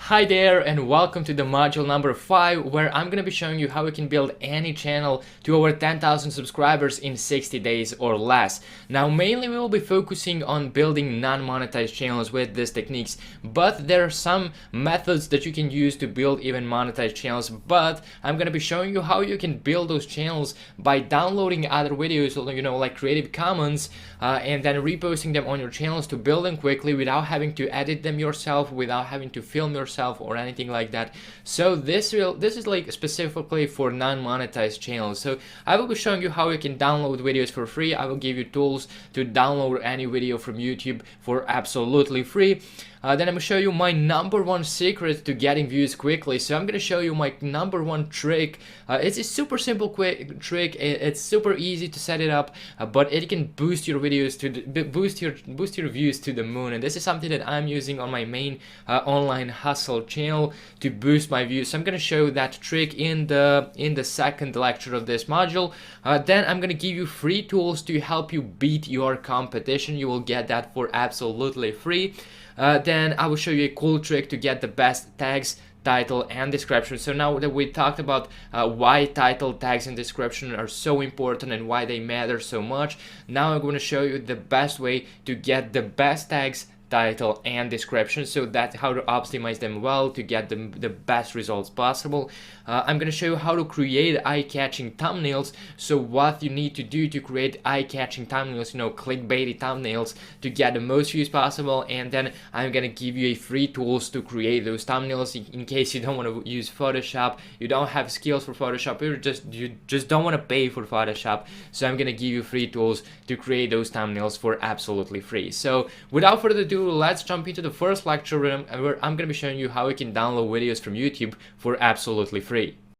Hi there and welcome to the module number 5, where I'm going to be showing you how you can build any channel to over 10,000 subscribers in 60 days or less. Now mainly we will be focusing on building non-monetized channels with these techniques, but there are some methods that you can use to build even monetized channels. But I'm going to be showing you how you can build those channels by downloading other videos, like Creative Commons, and then reposting them on your channels to build them quickly without having to edit them yourself, without having to film yourself or anything like that. So this is like specifically for non-monetized channels. So I will be showing you how you can download videos for free. I will give you tools to download any video from YouTube for absolutely free. Then I'm going to show you my #1 secret to getting views quickly. So I'm going to show you my #1 trick. It's a super simple quick trick. It's super easy to set it up, but it can boost your videos to boost your views to the moon. And this is something that I'm using on my main online hustle channel to boost my views. So I'm going to show that trick in the second lecture of this module. Then I'm going to give you free tools to help you beat your competition. You will get that for absolutely free. Then I will show you a cool trick to get the best tags, title and description. So now that we talked about why title, tags and description are so important and why they matter so much, now I'm going to show you the best way to get the best tags, title and description, so that's how to optimize them well to get the best results possible. I'm going to show you how to create eye-catching thumbnails. So what you need to do to create eye-catching thumbnails, clickbaity thumbnails, to get the most views possible. And then I'm going to give you a free tools to create those thumbnails in case you don't want to use Photoshop, you don't have skills for Photoshop, you just don't want to pay for Photoshop. So I'm going to give you free tools to create those thumbnails for absolutely free. So without further ado, let's jump into the first lecture where I'm going to be showing you how you can download videos from YouTube for absolutely free.